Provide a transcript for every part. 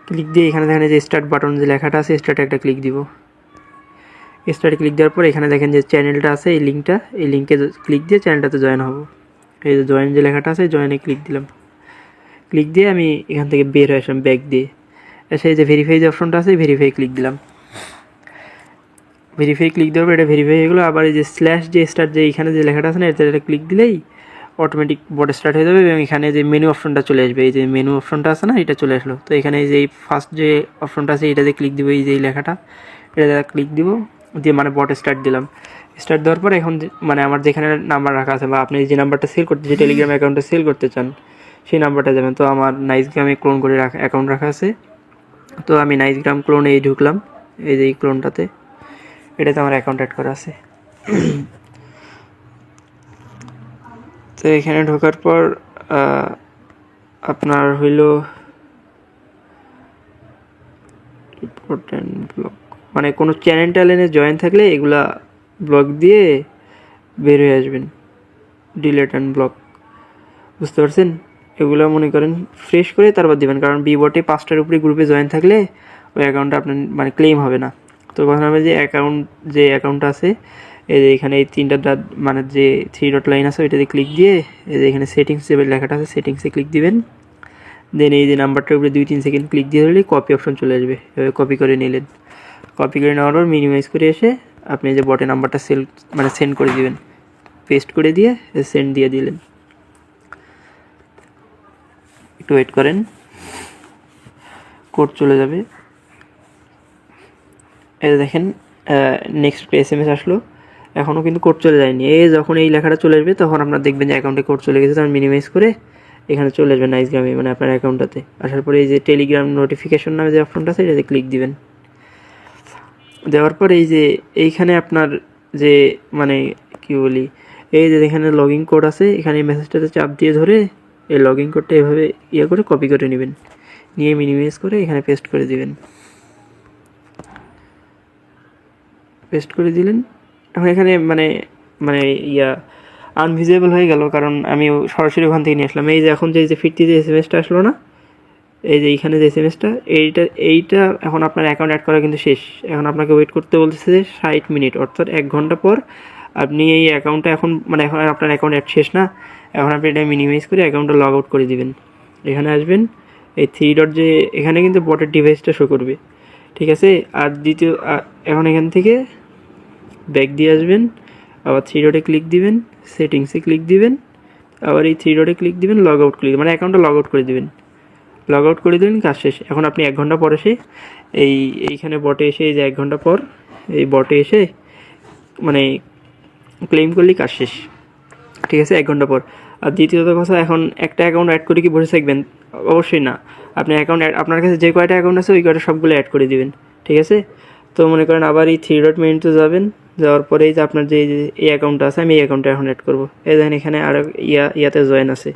Click দিয়ে এখানে দেখেন যে স্টার্ট বাটন যে লেখাটা আছে, স্টার্টে একটা ক্লিক দিব। স্টার্টে ক্লিক দেওয়ার পর এখানে দেখেন যে চ্যানেলটা আছে, এই লিঙ্কে ক্লিক দিয়ে চ্যানেলটাতে জয়েন হব। এই যে জয়েন যে লেখাটা আছে, জয়েনে ক্লিক দিলাম। ক্লিক দিয়ে আমি এখান থেকে বের হয়ে আসলাম ব্যাক দিয়ে। এসে এই যে ভেরিফাই যে অপশনটা আছে, ভেরিফাই ক্লিক দিলাম। ভেরিফাই ক্লিক দেওয়ার পর এটা ভেরিফাই হয়ে গেলো। আবার এই যে স্ল্যাশ যে স্টার্ট যে এখানে যে লেখাটা আছে না, এটা ক্লিক দিলেই অটোমেটিক বট স্টার্ট হয়ে যাবে এবং এখানে যে মেনু অপশনটা চলে আসবে। এই যে মেনু অপশনটা আছে না, এটা চলে আসলো। তো এখানে এই যে ফার্স্ট যে অপশনটা আছে, এটাতে ক্লিক দিব। এই যে লেখাটা, এটা ক্লিক দিব দিয়ে মানে বট স্টার্ট দিলাম। স্টার্ট দেওয়ার পর এখন মানে আমার যেখানে নাম্বার রাখা আছে বা আপনি যে নাম্বারটা সেল করতে, যে টেলিগ্রাম অ্যাকাউন্টটা সেল করতে চান, সেই নাম্বারটা যাবেন। তো আমার নাইসগ্রামে ক্লোন করে অ্যাকাউন্ট রাখা আছে। তো আমি নাইসগ্রাম ক্লোনে ঢুকলাম, এই যে এই ক্লোনটাতে, এটাতে আমার অ্যাকাউন্ট অ্যাড করা আছে। তো এখানে ঢোকার পর আপনার হইল ইম্পর্টেন্ট ব্লক, মানে কোনো চ্যানেল ট্যানেলে জয়েন থাকলে এগুলা ব্লক দিয়ে বের হয়ে আসবেন। ডিলেট অ্যান্ড ব্লক, বুঝতে পারছেন? এগুলো মনে করেন ফ্রেশ করে তারপর দেবেন, কারণ বিবটে 5টার উপরে গ্রুপে জয়েন থাকলে ওই অ্যাকাউন্টটা আপনার মানে ক্লেম হবে না। তো কথা হবে যে অ্যাকাউন্টটা আছে, এই যে এখানে এই 3টা মানে যে 3 ডট লাইন আছে, ওইটাতে ক্লিক দিয়ে এই যে এখানে সেটিংস যে লেখাটা আছে, সেটিংসে ক্লিক দিবেন। দেন এই যে নাম্বারটার উপরে 2-3 সেকেন্ড ক্লিক দিয়ে ধরলে কপি অপশন চলে আসবে। এভাবে কপি করে নিলেন। কপি করে নেওয়ার পর মিনিমাইজ করে এসে আপনি যে বটে নাম্বারটা সেন্ড করে দিবেন, পেস্ট করে দিয়ে সেন্ড দিয়ে দিলেন। একটু ওয়েট করেন, কোড চলে যাবে। এই দেখেন নেক্সট SMS আসলো, এখনও কিন্তু কোড চলে যায়নি। যখন এই লেখাটা চলে আসবে তখন আপনার দেখবেন যে অ্যাকাউন্টে কোড চলে গেছে। তখন মিনিমাইজ করে এখানে চলে আসবে নাইসগ্রামে, মানে আপনার অ্যাকাউন্টটাতে আসার পরে এই যে টেলিগ্রাম নোটিফিকেশন নামে যে অপশনটা আছে, এটাতে ক্লিক দিবেন। দেওয়ার পর এই যে এইখানে আপনার যে মানে কি বলি, এই যে এখানে লগ ইন কোড আছে, এখানে এই মেসেজটাতে চাপ দিয়ে ধরে এই লগ ইন কোডটা এভাবে করে কপি করে নেবেন, নিয়ে মিনিমাইজ করে এখানে পেস্ট করে দিবেন। পেস্ট করে দিলেন। এখন এখানে মানে মানে আনভিজিবল হয়ে গেল, কারণ আমি সরাসরি ওখান থেকে নিয়ে আসলাম। এই যে এখন যে ফিরতি যে SMS-টা আসলো না, এই যে এইখানে যে SMS-টা, এইটা এখন আপনার অ্যাকাউন্ট অ্যাড করা কিন্তু শেষ। এখন আপনাকে ওয়েট করতে বলতেছে যে 60 মিনিট, অর্থাৎ 1 ঘন্টা পর আপনি এই অ্যাকাউন্টটা এখন আপনার অ্যাকাউন্ট অ্যাড শেষ না। এখন আপনি এটা মিনিমাইজ করে অ্যাকাউন্টটা লগ আউট করে দিবেন। এখানে আসবেন, এই 3 ডট যে এখানে কিন্তু বটের ডিভাইসটা শো করবে, ঠিক আছে? আর এখন এখান থেকে ব্যাক দিয়ে আসবেন, আবার 3 ডটে ক্লিক দিবেন, সেটিংসে ক্লিক দিবেন, আবার এই 3 ডটে ক্লিক দিবেন, লগ আউট ক্লিক, মানে অ্যাকাউন্টটা লগ আউট করে দিবেন। লগ আউট করে দিলেন, কাজ শেষ। এখন আপনি 1 ঘন্টা পর এসে এইখানে বটে এসে এই যে 1 ঘন্টা পর এই বটে এসে মানে ক্লেম করলেই কাজ শেষ, ঠিক আছে? 1 ঘন্টা পর। আর দ্বিতীয়ত কথা, এখন একটা অ্যাকাউন্ট অ্যাড করে কি বসে থাকবেন? অবশ্যই না। আপনি আপনার কাছে যে কয়টা অ্যাকাউন্ট আছে ওই কয়টা সবগুলো অ্যাড করে দিবেন, ঠিক আছে? তো মনে করেন আবার এই 3 ডট মেনুতে যাবেন, যাওয়ার পরে এই যে আপনার যে এই অ্যাকাউন্টটা আছে, আমি এই অ্যাকাউন্টটা এখন অ্যাড করবো। এই দেখেন এখানে আর ইয়াতে জয়েন আছে,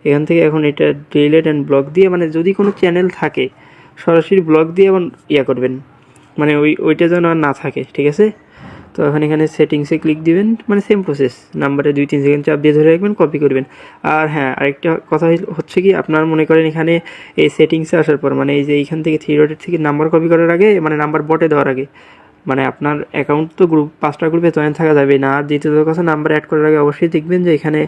এখান থেকে এখন এটা ডিলিট অ্যান্ড ব্লক দিয়ে, মানে যদি কোনো চ্যানেল থাকে সরাসরি ব্লক দিয়ে এবং করবেন, মানে ওইটা যেন আর না থাকে, ঠিক আছে? তো এখন এখানে সেটিংসে ক্লিক দিবেন, মানে সেম প্রসেস, নাম্বারে 2-3 সেকেন্ড চাপ দিয়ে ধরে রাখবেন, কপি করবেন। আর হ্যাঁ, আরেকটা কথা হচ্ছে কি, আপনার মনে করেন এখানে এই সেটিংসে আসার পর, মানে এই যে এইখান থেকে 3 ডটের থেকে নাম্বার কপি করার আগে, মানে নাম্বার বটে দেওয়ার আগে, মানে আপনার অ্যাকাউন্ট তো 5টা গ্রুপে জয়েন থাকা যাবে না। আর দ্বিতীয় কথা, নাম্বার অ্যাড করার আগে অবশ্যই দেখবেন যে এখানে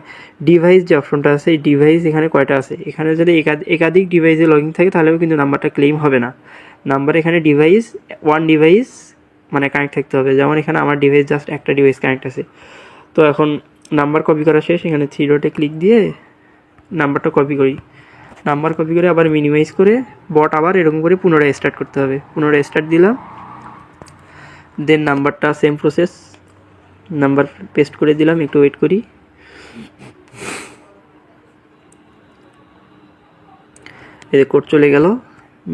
ডিভাইস যে অপশনটা আছে, এই ডিভাইস এখানে কয়টা আছে। এখানে যদি একাধিক ডিভাইসে লগ ইন থাকে তাহলেও কিন্তু নাম্বারটা ক্লেম হবে না। নাম্বার এখানে ওয়ান ডিভাইস মানে কানেক্ট থাকতে হবে। যেমন এখানে আমার ডিভাইস জাস্ট একটা ডিভাইস কানেক্ট আছে। তো এখন নাম্বার কপি করা শেষ, এখানে 3 ডটে ক্লিক দিয়ে নাম্বারটা কপি করি। নাম্বার কপি করে আবার মিনিমাইজ করে বট আবার এরকম করে পুনরায় স্টার্ট করতে হবে। পুনরায় স্টার্ট দিলাম, দেন নাম্বারটা সেম প্রসেস, নাম্বার পেস্ট করে দিলাম। একটু ওয়েট করি। এই যে কোড চলে গেল।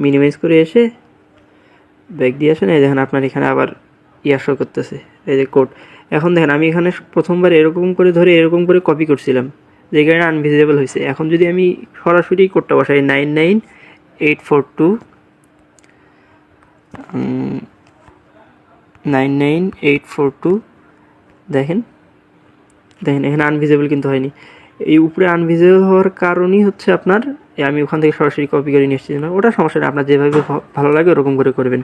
মিনিমাইজ করে এসে ব্যাক দিয়ে আসেন, এই দেখেন আপনার এখানে আবার শো করতেছে, এই যে কোড। এখন দেখেন আমি এখানে প্রথমবার এরকম করে ধরে এরকম করে কপি করছিলাম, যে কারণে আনভিজিবল হয়েছে। এখন যদি আমি সরাসরি কোডটা বসাই 99842 99842, দেখেন এখানে আনভিজিবল কিন্তু হয়নি। এই উপরে আনভিজিবল হওয়ার কারণই হচ্ছে আপনার আমি ওখান থেকে সরাসরি কপি করে নিয়ে এসেছি না, ওটা সমস্যা নেই, আপনার যেভাবে ভালো লাগে ওরকম করে করবেন।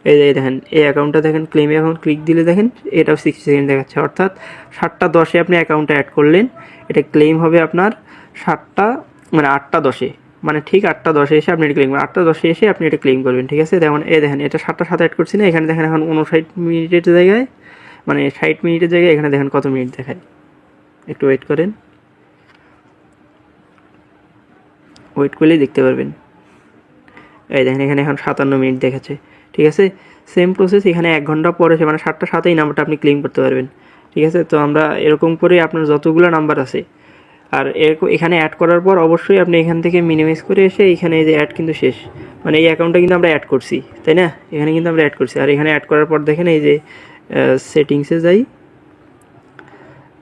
এই যে দেখেন এই অ্যাকাউন্টটা দেখেন, ক্লেমে এখন ক্লিক দিলে দেখেন এটাও 60 সেকেন্ড দেখাচ্ছে, অর্থাৎ 7:10 আপনি অ্যাকাউন্টটা অ্যাড করলেন, এটা ক্লেম হবে আপনার 8:10, মানে ঠিক 8:10 এসে আপনি এটা ক্লেম করবেন, 8:10 এসে আপনি এটা ক্লেম করবেন, ঠিক আছে। দেখুন এই দেখেন এটা 7:07 অ্যাড করছি না, এখানে দেখেন এখন 59 মিনিটের জায়গায়, মানে 60 মিনিটের জায়গায় এখানে দেখেন কত মিনিট দেখায়। একটু ওয়েট করেন, ওয়েট করলেই দেখতে পারবেন। এই দেখেন এখানে এখন 57 মিনিট দেখাচ্ছে, ঠিক আছে। সেম প্রসেস এখানে 1 ঘন্টা পরে, মানে 7:07 এই নাম্বারটা আপনি ক্লেম করতে পারবেন, ঠিক আছে। তো আমরা এরকম করে আপনার যতগুলো নাম্বার আছে, আর এরকম এখানে অ্যাড করার পর অবশ্যই আপনি এখান থেকে মিনিমাইজ করে এসে এখানে এই যে অ্যাড কিন্তু শেষ, মানে এই অ্যাকাউন্টটা কিন্তু আমরা অ্যাড করছি, তাই না, এখানে কিন্তু আমরা অ্যাড করছি। আর এখানে অ্যাড করার পর দেখেন এই যে সেটিংসে যাই,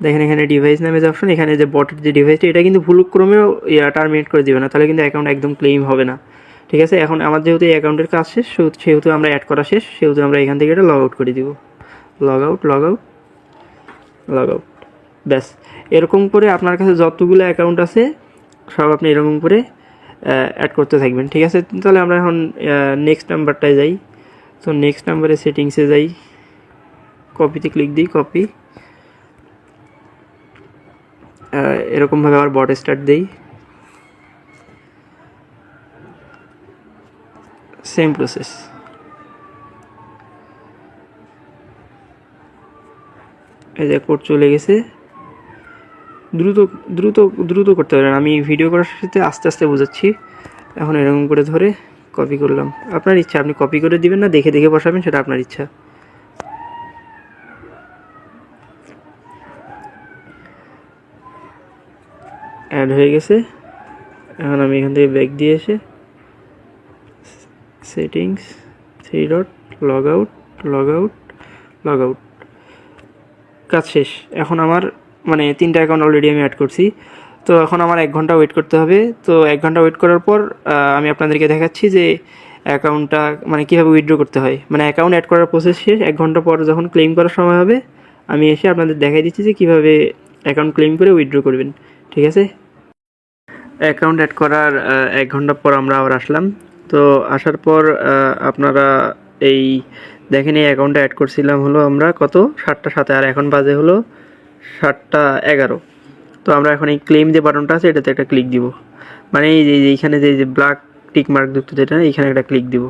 দেখেন এখানে ডিভাইস নামে যে অপশন, এখানে যে বটের যে ডিভাইসটা, এটা কিন্তু ভুলক্রমেও টার্মিনেট করে দেবে না, তাহলে কিন্তু অ্যাকাউন্ট একদম ক্লেম হবে না, ঠিক আছে। এখন আমার যেহেতু এই অ্যাকাউন্টের কাজ শেষ, সেহেতু আমরা অ্যাড করা শেষ, সেহেতু আমরা এখান থেকে এটা লগ আউট করে দিব, log out, log out, log out, ব্যাস। এরকম করে আপনার কাছে যতগুলো অ্যাকাউন্ট আছে সব আপনি এরকম করে অ্যাড করতে থাকবেন, ঠিক আছে। তাহলে আমরা এখন নেক্সট নাম্বারটায় যাই। তো নেক্সট নাম্বারে সেটিংসে যাই, কপিতে ক্লিক দিই, কপি, এরকমভাবে আবার বট স্টার্ট দিই, সেম প্রসেস। এই যে কোড চলে গেছে, দ্রুত দ্রুত দ্রুত করতে পারেন, আমি ভিডিও করার সাথে আস্তে আস্তে বোঝাচ্ছি। এখন এরকম করে ধরে কপি করলাম, আপনার ইচ্ছা, আপনি কপি করে দিবেন না দেখে দেখে বসাবেন, সেটা আপনার ইচ্ছা। অ্যাড হয়ে গেছে। এখন আমি এখান থেকে ব্যাক দিয়ে এসে settings, 3 dot, log out, log out, log out, কাজ শেষ। এখন আমার মানে 3টা অ্যাকাউন্ট অলরেডি আমি অ্যাড করছি, তো এখন আমার 1 ঘন্টা ওয়েট করতে হবে। তো 1 ঘন্টা ওয়েট করার পর আমি আপনাদেরকে দেখাচ্ছি যে অ্যাকাউন্টটা মানে কীভাবে উইথড্র করতে হয়, মানে অ্যাকাউন্ট অ্যাড করার প্রসেস শেষ, 1 ঘন্টা পর যখন ক্লেম করার সময় হবে আমি এসে আপনাদের দেখাই দিচ্ছি যে কীভাবে অ্যাকাউন্ট ক্লেম করে উইথড্র করবেন, ঠিক আছে। অ্যাকাউন্ট অ্যাড করার 1 ঘন্টা পর আমরা আবার আসলাম। তো আসার পর আপনারা এই দেখেন এই অ্যাকাউন্টটা অ্যাড করছিলাম হলো আমরা কত 7:07, আর এখন বাজে হলো 7:11। তো আমরা এখন এই ক্লেম যে বাটনটা আছে এটাতে একটা ক্লিক দিব, মানে এই যে এইখানে যে ব্ল্যাক টিক মার্ক যুক্ত যেটা, এইখানে একটা ক্লিক দিব।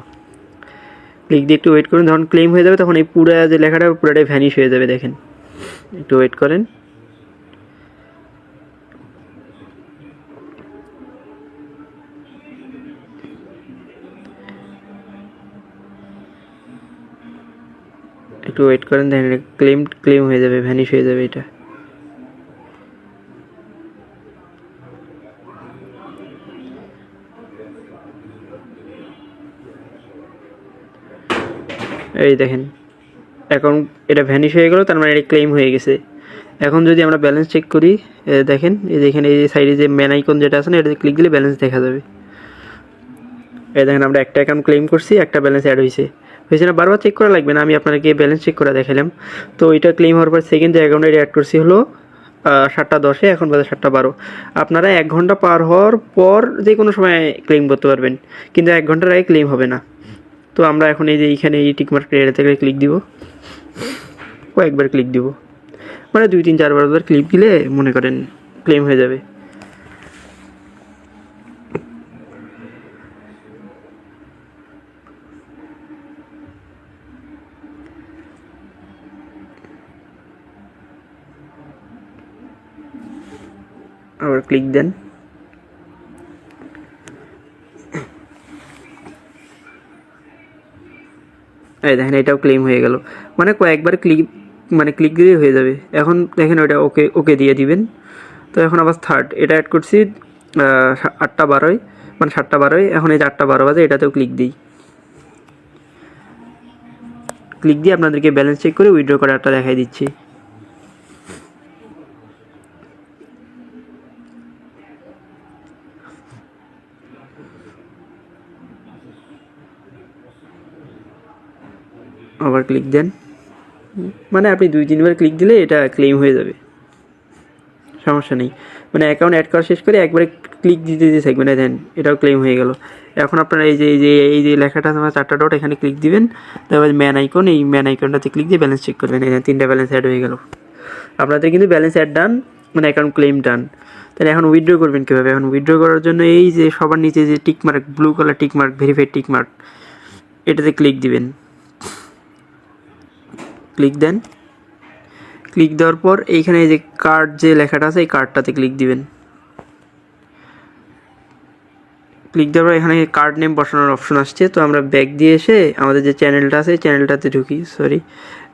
ক্লিক দিয়ে একটু ওয়েট করুন, যখন ক্লেম হয়ে যাবে তখন এই পুরো যে লেখাটা পুরোটাই ভ্যানিশ হয়ে যাবে, দেখেন একটু ওয়েট করেন। একটু ওয়েট করেন, দেখেন ক্লেম হয়ে যাবে, ভ্যানিশ হয়ে যাবে এটা। এই দেখেন অ্যাকাউন্ট এটা ভ্যানিশ হয়ে গেল, তার মানে এটা ক্লেম হয়ে গেছে। এখন যদি আমরা ব্যালেন্স চেক করি, দেখেন এই যে এখানে এই যে সাইডে যে ম্যান আইকন যেটা আছে না, এটাতে ক্লিক দিলে ব্যালেন্স দেখা যাবে। এই দেখেন আমরা একটা অ্যাকাউন্ট ক্লেম করছি, একটা ব্যালেন্স অ্যাড হয়েছে না, বারবার চেক করা লাগবে না, আমি আপনাকে ব্যালেন্স চেক করে দেখালাম। তো এটা ক্লেম হওয়ার পর সেকেন্ড যে অ্যাকাউন্টে অ্যাড করছি হলো 7:10, এখন বাজে 7:12। আপনারা 1 ঘন্টা পার হওয়ার পর যে কোনো সময় ক্লেম করতে পারবেন, কিন্তু 1 ঘন্টার আগে ক্লেম হবে না। তো আমরা এখন এই যে এইখানে এই টিকমার্ক এরিয়া থেকে ক্লিক দিব, কয়েকবার ক্লিক দিব, মানে 2-3-4 বার ক্লিক দিলে মনে করেন ক্লেম হয়ে যাবে। আবার ক্লিক দেন, এই দেখেন এটাও ক্লেম হয়ে গেল, মানে কয়েকবার ক্লিক দিলেই হয়ে যাবে। এখন দেখেন ওটা ওকে ওকে দিয়ে দিবেন। তো এখন আবার থার্ড এটা অ্যাড করছি 8:12, মানে 7:12, এখন এই যে 8:12 বাজে, এটাতেও ক্লিক দিই। ক্লিক দিয়ে আপনাদেরকে ব্যালেন্স চেক করে উইথড্র করাটা দেখাই দিচ্ছি। আবার ক্লিক দেন, মানে আপনি 2-3 বার ক্লিক দিলে এটা ক্লেম হয়ে যাবে, সমস্যা নেই। মানে অ্যাকাউন্ট অ্যাড করা শেষ করে একবারে ক্লিক দিতে দিতে থাকবেন, দেন এটাও ক্লেম হয়ে গেল। এখন আপনারা এই যে লেখাটা আমার 4টা ডট, এখানে ক্লিক দিবেন, তারপর ম্যান আইকন, এই ম্যান আইকনটাতে ক্লিক দিয়ে ব্যালেন্স চেক করবেন। এই 3টা ব্যালেন্স অ্যাড হয়ে গেল। আপনাদের কিন্তু ব্যালেন্স অ্যাড ডান, মানে অ্যাকাউন্ট ক্লেম ডান। তাহলে এখন উইথড্র করবেন কীভাবে? এখন উইথড্র করার জন্য এই যে সবার নিচে যে tick mark, blue colour tick mark, verified tick mark, এটাতে ক্লিক দিবেন। ক্লিক দেন। ক্লিক দেওয়ার পর এইখানে এই যে কার্ড যে লেখাটা আছে, এই কার্ডটাতে ক্লিক দিবেন। ক্লিক দেওয়ার পর এখানে কার্ড নেম বসানোর অপশন আসছে। তো আমরা ব্যাক দিয়ে এসে আমাদের যে চ্যানেলটা আছে, চ্যানেলটাতে ঢুকি।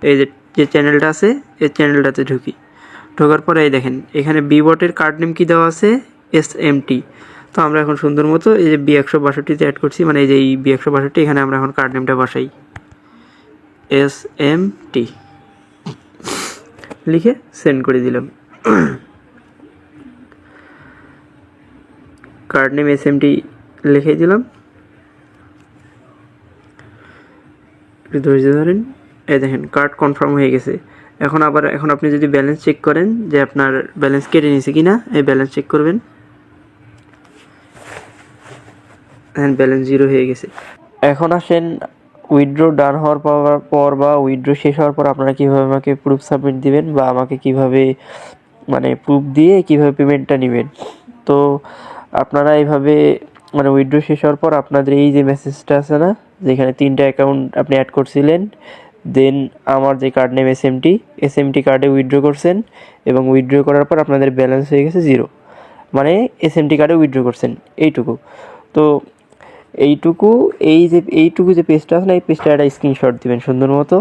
এই যে চ্যানেলটা আছে, এই চ্যানেলটাতে ঢুকি। ঢোকার পরে এই দেখেন এখানে বিবটের কার্ড নেম কি দেওয়া আছে, SMT। তো আমরা এখন সুন্দর মতো এই যে B162তে অ্যাড করছি, মানে এই যে এই B162, এখানে আমরা এখন কার্ড নেমটা বসাই, SMT লিখে সেন্ড করে দিলাম। কার্ড নেম SMT লিখে দিলাম, একটু ধৈর্য ধরেন। এই দেখেন কার্ড কনফার্ম হয়ে গেছে। এখন আপনি যদি ব্যালেন্স চেক করেন যে আপনার ব্যালেন্স কেটে নিয়েছে কিনা, এই ব্যালেন্স চেক করবেন, ব্যালেন্স 0 হয়ে গেছে। এখন আসেন উইথড্র ডান হওয়ার পর বা উইথড্র শেষ হওয়ার পর আপনারা কীভাবে আমাকে প্রুফ সাবমিট দিবেন, বা আমাকে কীভাবে মানে প্রুফ দিয়ে কীভাবে পেমেন্টটা নেবেন। তো আপনারা এইভাবে মানে উইথড্র শেষ হওয়ার পর আপনাদের এই যে মেসেজটা আছে না, যেখানে 3টা অ্যাকাউন্ট আপনি অ্যাড করছিলেন, দেন আমার যে কার্ড নেম SMT কার্ডে উইথড্র করছেন, এবং উইথড্র করার পর আপনাদের ব্যালেন্স হয়ে গেছে 0, মানে SMT কার্ডে উইথড্র করছেন এইটুকু। তো এইটুকু যে পেজটা আছে না, এই পেজটা একটা স্ক্রিনশট দিবেন সুন্দর মতো।